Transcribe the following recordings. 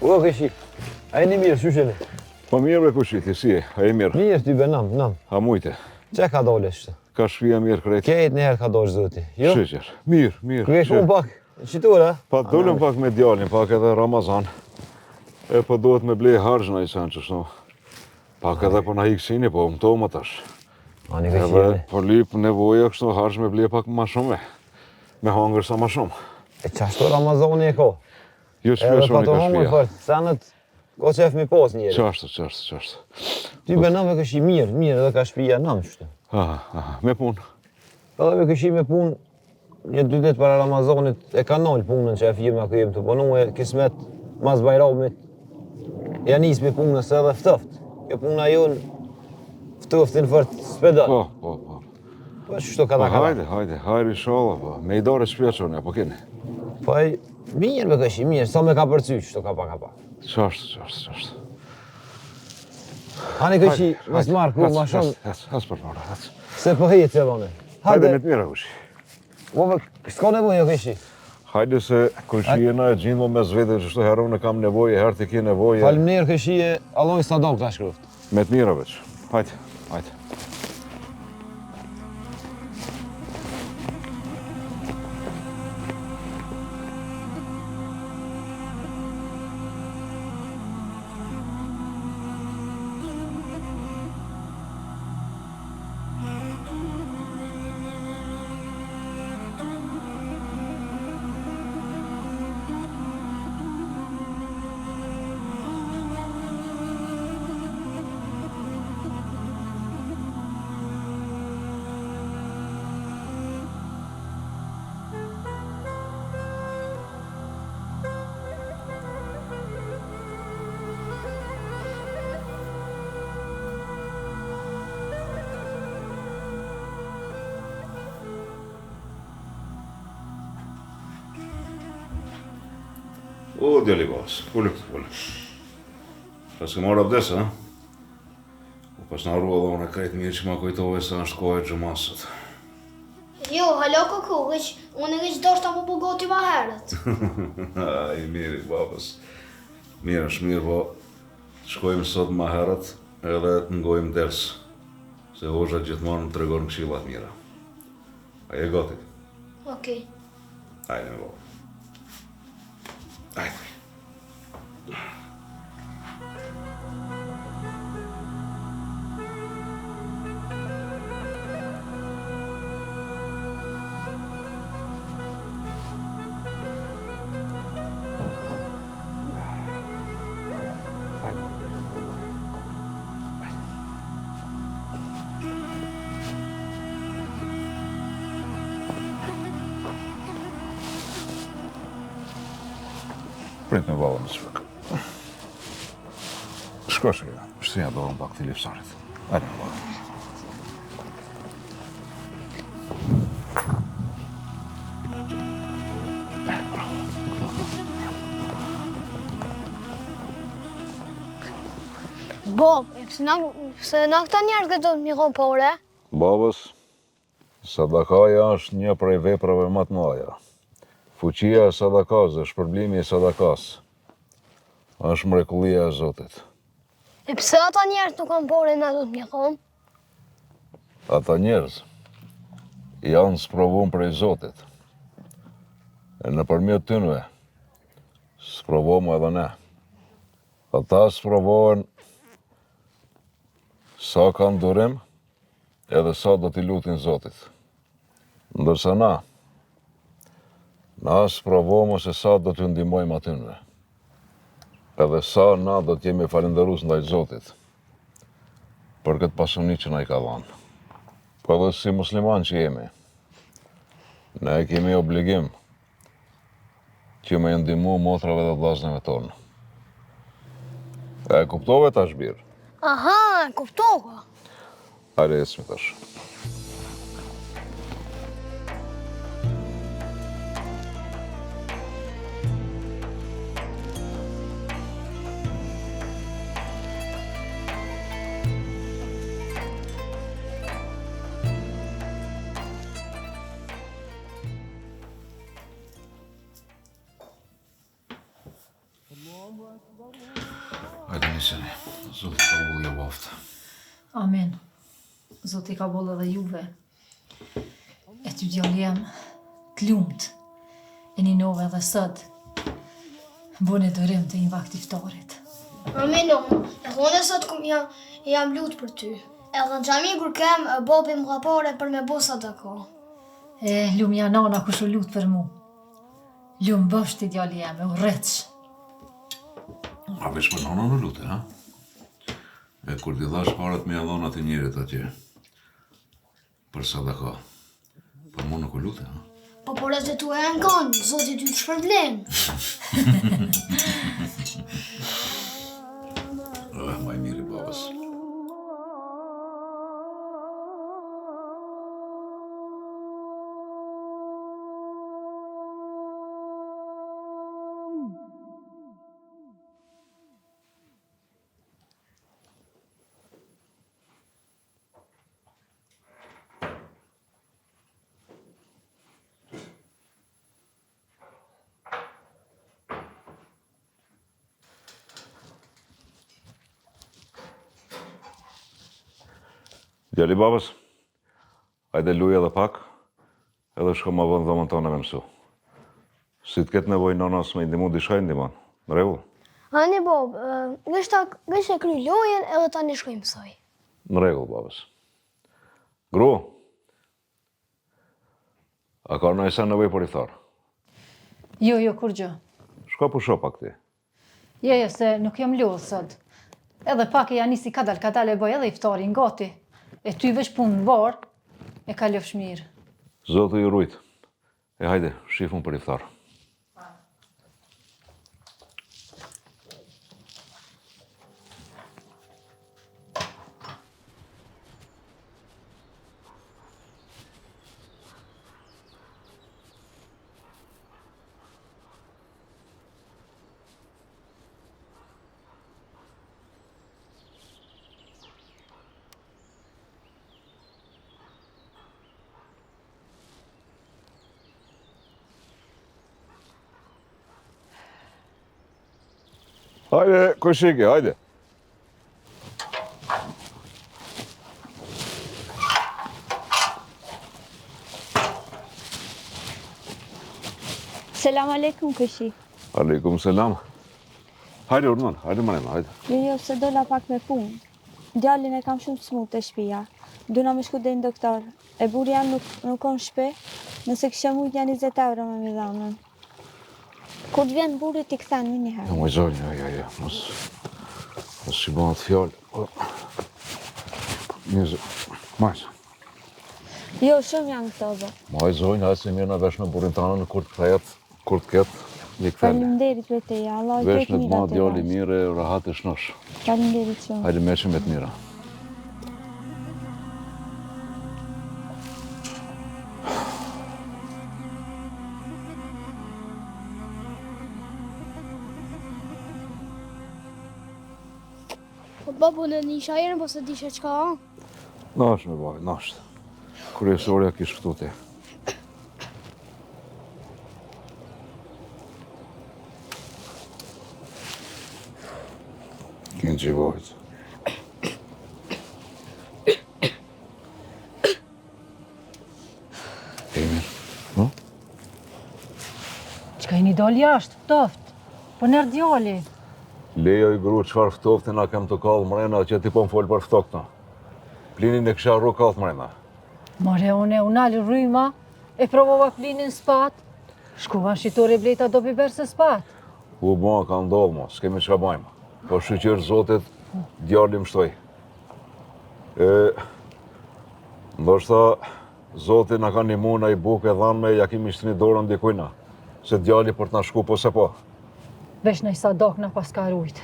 O, këshi, a e një mirë, shusheni? Po mirë me kushiti, si e, a e mirë? Mirë, ty benam, nam. A mujte? Që ka dole shtë? Ka shpia mirë krejt? Kejt njëherë ka dole zëti, jo? Shqeqer, mirë. Kërkesh unë pak, qitura? Pa dollëm pak me djallin, pak edhe Ramazan. E po duhet me blej hargjë në i sen qështu. Pak edhe po na hiksini, po më to më tash. Ani këshi, Edhe po lyp nevoja kështu hargjë me blej pak ma shumë me hangër sa ma shumë. E qashtu Ramazani e ko? Jo shpesh unë i ka shpia. Fort, senët, ko qef mi pos njeri. Qashtë. Ty benam e këshi mirë edhe ka shpia nam qështu. Me punë. Edhe me këshi me punë, një 2 ditë para Ramazanit e ka nalë punën që e firma ku jem të punu e kismet mas Bajramit. Ja nis me punës edhe ftoft. Kjo puna jonë ftoftin fort spedal. Po. Po çështë ka ta ka. Hajde inshallah, po. Me i dorë shpječone, apo keni? Po mirë me këshi, mirë, sa me ka përcy, çështë ka pa. Qashtë. Ani këshi, mos marr ku ma shumë. Has për para, has. Se po hej të vonë. Hajde me të mira kushi. Po s'ka nevojë këshi. Hajde se kushijena e gjindmo me zvete që shto herën e kam nevojë, herë të ki nevojë. Faleminderit këshi, Allah i sadok ta shkruft. Me të mira veç. Hajde. O, djeli bas, pullë. Pas ke marrë abdes, ha? Pas në arrua dhe unë e krejt mirë që ma kujtove se është kohë e gjëmasët. Jo, halo Kukuq, unë e që do shta më bugoti ma herët. Ai, mirë, babës. Mirë është mirë, po shkojmë sot ma herët edhe të ngojmë ders. Se hoxha gjithmonë më tregon këshillat mira. A je gati? Okej. Hajde me babë. Hajde. Prit me babën në shpëk. Shko shkja, shtëja dorën pak të lipsarit. Hajde me babën. Bob, pse na këta njerëz që do të mirën pore? Babës, sadakaja është një prej veprave më të mëdha. Fuqia e sadakas dhe shpërblimi i sadakas është mrekullia e Zotit. E pse ata njerëz nuk kanë pore na do të mirën? Ata njerëz janë sprovon prej Zotit. E nëpërmjet tyre sprovojmë edhe ne. Ata sprovohen sa kanë durim edhe sa do t'i lutin Zotit. Ndërsa na sprovohemi se sa do t'ju ndihmojmë atyre. Edhe sa na do t'jemi falënderues ndaj Zotit për këtë pasuni që na i ka dhënë. Po edhe si musliman që jemi, ne kemi obligim që me ndihmu motrave dhe vllazëve tonë. E kuptove tash birë? Aha, e kuptova. Hajde ecmi tash. Amin. Zoti ka bollë edhe juve. E ty djali jem të lumt. E një nove edhe sët. Bone dërim të një vakt iftarit. Amin, omë. E thonë sot kum jam lutë për ty. Edhe në gjami kur kem, bobi më rapore për me bo sadaka. Lumë ja nana kush u lutë për mu. Lumë bështi djali jem, u rreç. A vesh për nana në lutë, ha? E kur t'i dhash parat me allonat e njerit atje, për sadaka, për mu nuk u lutë, ha? Po por e të tu e në kanë, zoti ty të shpërblen. Maj miri babës. Djali babës, hajde luj edhe pak, edhe shko ma vënd dhomën tonë me mësu. Si të ketë nevoj nanas me indimu dishaj ndiman, në rregull? Hani bob, gështë e kry lojen edhe ta një shkoj mësoj. Në rregull, babës. Gru, a ka në isa nevoj për iftar? Jo, kur gjë. Shko pusho pak ti. Jo, se nuk jam lodhë sot. Edhe pak e janisi kadal e boj edhe iftarin gati. E ty vesh punë në varë, e ka lëfsh mirë. Zotë ju rujtë. E hajde, shifun për iftar. Hajde, koshike, hajde. Selam aleikum këshi. Aleikum selam. Hajde, Urman, hajde marema, hajde. Jo, se dola pak me punë. Djalin e kam shumë smut të shpia. Duna me shku dhe në doktor. E buri jam nuk on shpe, nëse kështë mujt janë 20 euro me mi dhanën. Kur të vjen buri t'i këthen një njëherë. Ja, moj zonjë, ja, mos shqibon atë fjallë. Njëzë, majtë. Jo, shumë janë këto, zë. Moj zonjë, hajtë se mirë në vesh me burin tanën kur të kthejet, kur të ketë një këtheli. Faleminderit veteja, Allah i Vesh krejt në të mira ma të djali vash. mire, rahat e shnosh. Faleminderit shumë. Hajde meqim e të mira. Po babu në një shajrën, po se dishe qka, Nash me baj, nash. Kryesorja kish këtu ti. Kënë që i bajt. Emir, no? Qka i një dal jashtë, toft. Po nërë djali. Lejo i gru qfar ftofti na kem të kallë mrena që ti po më folë për ftokta. Plinin e kësha rru kallë mrena. More unë alë rryma, e provova plinin spat. Shkuva në shqitore bleta do biber se spat. U ma ka ndodhë mo, s'kemi qka bajma. Po shqyqyrë zotit, djali më shtoj. Ndoshta zotit na ka një muna i buke dhanë me ja kimi shtëni dorën dikujna. Se djali për t'na shku po se po. Vesh në i sadak në pas ka rujt.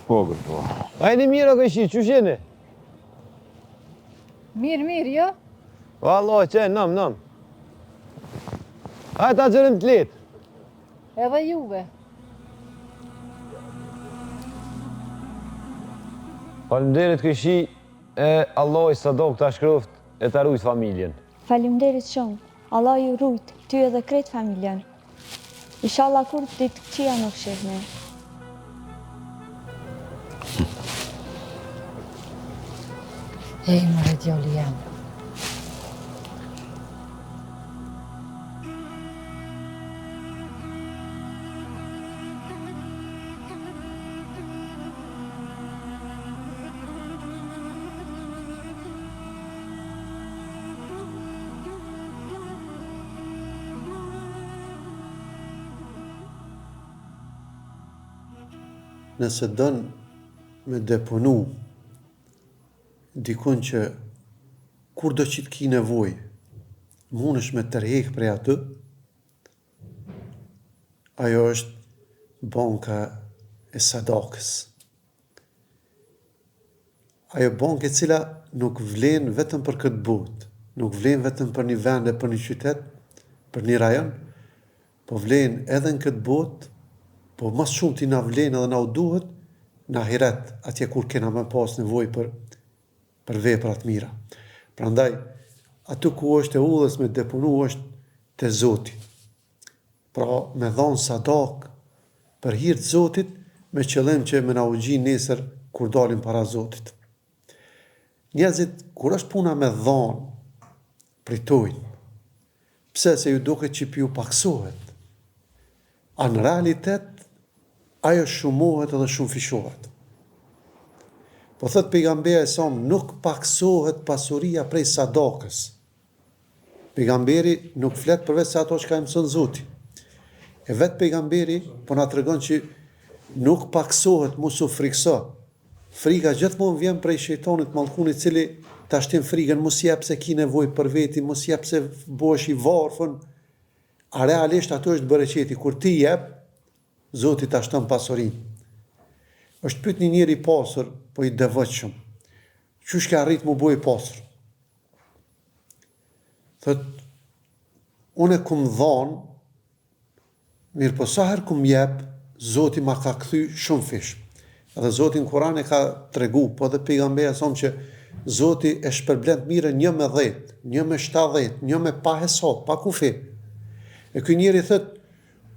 Po, gërpo. Hajde mira këshi, që sheni? Mirë, jo? Vallah, qenë, nëm. Hajde ta gjërëm të letë. Edhe juve. Faleminderit këshi, e Allah i sadok ta shkroft e ta rujt familjen. Faleminderit shumë. Allah ju rujt, ty edhe krejt familjen. Inshallah kur ditë këqia nuk shihni. Ej, mëre djali jam. Nëse dënë me deponu dikun që kur do që të ki nevoj, mund është me tërhek prej aty, ajo është banka e sadakës. Ajo banka e cila nuk vlen vetëm për këtë botë, nuk vlen vetëm për një vend e për një qytet, për një rajon, po vlen edhe në këtë botë, po mas shumë ti na vlen edhe na u duhet në ahiret, atje kur kena me pas nevoj për veprat mira. Prandaj, aty ku është e udhës me depunu është te Zoti. Pra me dhonë sadak për hir të Zotit, me qëllim që me na u gjin nesër kur dalim para Zotit. Njerëzit, kur është puna me dhonë, pritojnë. Pse se ju duket që ju paksohet. A në realitet, ajo shumohet edhe shumë fishohet. Po thot pejgamberi sa nuk paksohet pasuria prej sadakës. Pejgamberi nuk flet përveç se ato që ka mëson Zoti. E vetë pejgamberi po na tregon që nuk paksohet, mos u frikso. Frika gjithmonë vjen prej shejtanit mallkunit, i cili ta shtin frikën, mos jep se ki nevojë për veti, mos jep se bosh i varfën. A realisht ato është bereqeti, kur ti jep, Zoti ta shton pasurinë. Është pyet një njeri i pasur, po i devotshëm. Qysh ka arrit mu bëj i pasur? Thot, unë kum dhon, mirë po sa herë kum jep, Zoti ma ka kthy shumë fish. Edhe Zoti në Kur'an e ka tregu, po dhe pejgamberi thonë që Zoti e shpërblen mirë 1 me 10, 1 me 70, 1 me pa hesab, pa kufi. E ky njeri thot,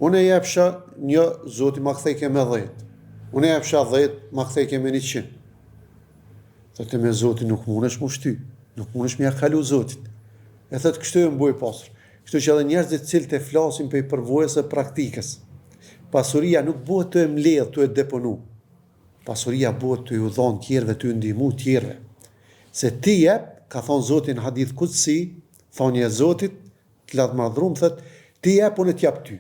unë e jepsha 1, Zoti ma kthejke me 10. Unë e jepsha 10, ma kthejke me 100. Thotë me Zoti nuk mundesh mu shty, nuk mundesh me ja kalu Zotit. E thotë kështu e mbuj pasur. Kështu që edhe njerëzit cilët e flasin për përvojës e praktikës. Pasuria nuk bëhet të e mbledh, të e deponu. Pasuria bëhet të ju dhon tjerëve, të ju ndihmu tjerëve. Se ti jep, ka thonë Zoti në hadith kutsi, thonje e Zotit, të latë madhrum, thëtë, ti jep, unë t'jap ty.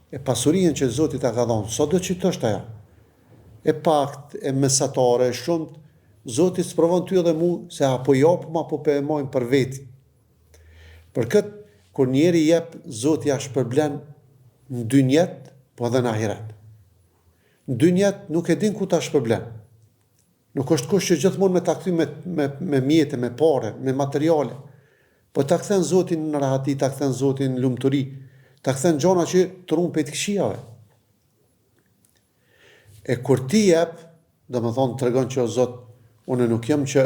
E pasurien që Zoti ta ka dhënë, sa do që të është ajo? E pakt, e mesatare, e shumët, Zoti sprovon ty edhe mu, se apo japëm, apo pe e mojmë për veti. Për këtë, kur njeri jep, Zoti ja shpërblen në dynjet, po edhe në ahiret. Në dynjet nuk e din ku ta shpërblen. Nuk është kush që gjithmonë me ta kthy me mjete, me pare, me materiale. Po ta kthen Zotin në rahati, ta kthen Zotin në lumturi, ta kthen gjona që të runë për të këshijave. E kur ti jep, do më thonë, të regon që o Zot, unë nuk jam që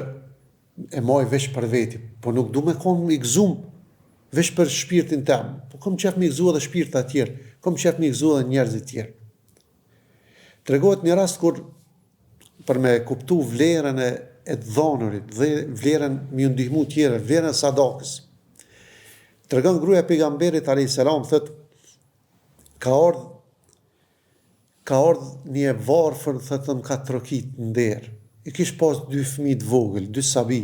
e maj vesh për veti, po nuk du me konë i gzum vesh për shpirtin tem, po kom qef me i gzu edhe shpirta tjerë, kom qef me i gzu edhe njerëzit tjerë. Të regohet një rast kur, për me kuptu vlerën e dhonurit, vlerën me ju ndihmu tjerë, vlerën e sadakës. Të regon gruaja e pejgamberit a.s. thët, ka ardhë një varfër, thëtëm, ka trokit në derë. I kish pas 2 fëmijë të vogël, 2 sabi.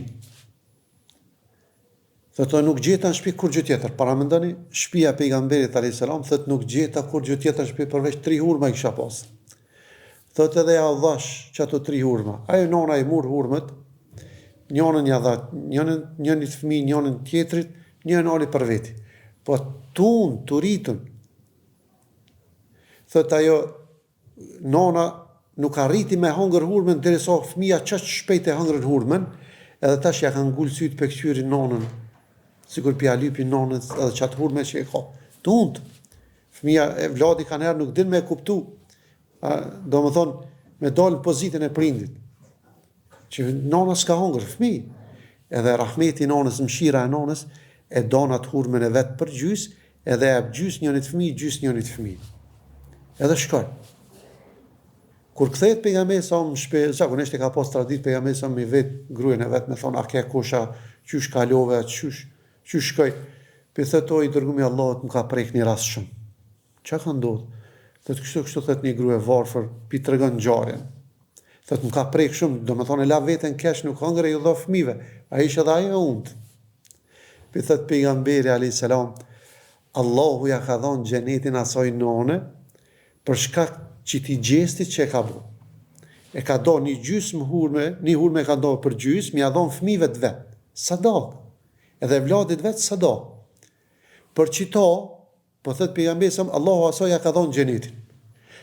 Thëtë, nuk gjeta në shtëpi kur gjë tjetër. Para mendoni, shtëpia e pejgamberit a.s. thëtë, nuk gjeta kur gjë tjetër në shtëpi përveç 3 hurma i kisha pas. Thëtë edhe ja dhash që ato 3 hurma. Ajo nona i mur hurmët, njënën ja dha, njënit fëmijë, njënën tjetrit, njënën ali për veti. Po të rritën. Thëtë ajo, nona nuk arriti me hangër hurmen, derisa fëmija qështë shpejt e hangërën hurmen, edhe tash ja kanë ngullë sytë për këqyri nonën, sikur pja lypi nonën edhe qatë hurme që e ka. Të undë. Fëmija e vladi kanë herë nuk din me kuptu, do më thonë, me dalë në pozitin e prindit, që nona s'ka hangër, fëmij. Edhe rahmeti nonës, mshira e nonës, e donat hurmen e vetë për gjys, edhe e gjys njënit fëmij, gjys njënit fëmij. Edhe shkoj. Kur kthehet pejgamberi sa më shpe, zakonisht e ka pas traditë pejgamberi sa me vet gruën e vet me thon a ke kusha, qysh kalove, qysh shkoj. Pe thot i dërgumi i Allahut më ka prek një rast shumë. Çka ka ndodhur? Thot kështu thot një grua e varfër, pi tregon ngjarjen. Thot më ka prek shumë, domethënë e la veten kesh nuk hëngër i dha fëmijëve. Ai ishte edhe ai e unt. Pe thot pejgamberi alayhis salam, Allahu ja ka dhënë xhenetin asaj none për shkak që ti gjesti që e ka bu. E ka do një gjysmë hurme, një hurme e ka do për gjysmë, ja dhonë fëmijëve të vetë, sadak, edhe vladit vetë sadak. Për qito, po thëtë pejgamberi sa Allahu asaj ja ka dhonë xhenetin,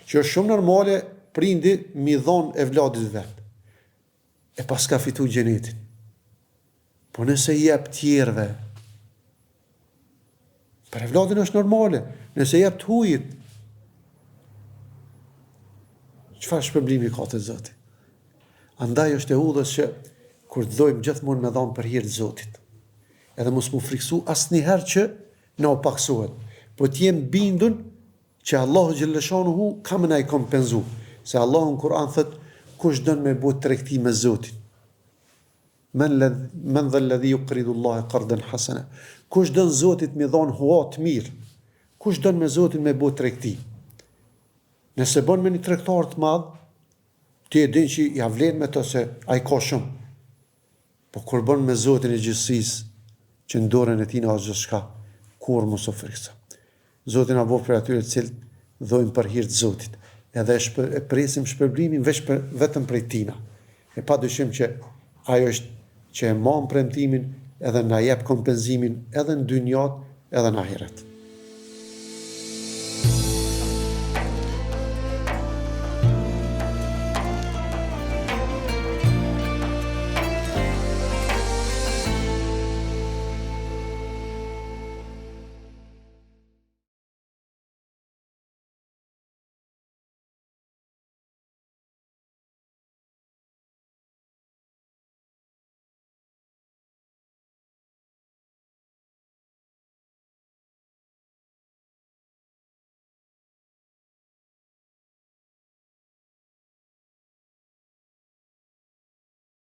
që është shumë normale prindi mi dhonë e vladit vetë, e pas ka fitu xhenetin. Po nëse jep tjerve, për e vladin është normale, nëse jep të hujit, çfarë shpërblimi ka te Zoti? Andaj është e udhës që kur të dojmë gjithmonë me dhanë për hir të Zotit. Edhe mos mu friksu asnjëherë që na u paksohet. Po të jem bindun që Allahu xhallashanuhu ka më na i kompenzu. Se Allahu në Kur'an thot kush don me bëu tregti me Zotin. Men dha alladhi yuqridu Allah qardan hasana. Kush don Zotit me dhon hua të mirë. Kush don me Zotin me bëu tregti. Nëse bën me një tregtar të madh, ti e din që ja vlen me to se ai ka shumë. Po kur bën me Zotin e gjithësisë, që në dorën e tij na është gjithçka, kur mos u frikso. Zoti na bëf për atyre të cilët dhojnë për hir të Zotit, edhe e presim shpërblimin vetëm prej tina. E padyshim që ajo është që e mban premtimin edhe na jep kompenzimin edhe në dynjat edhe në ahiret.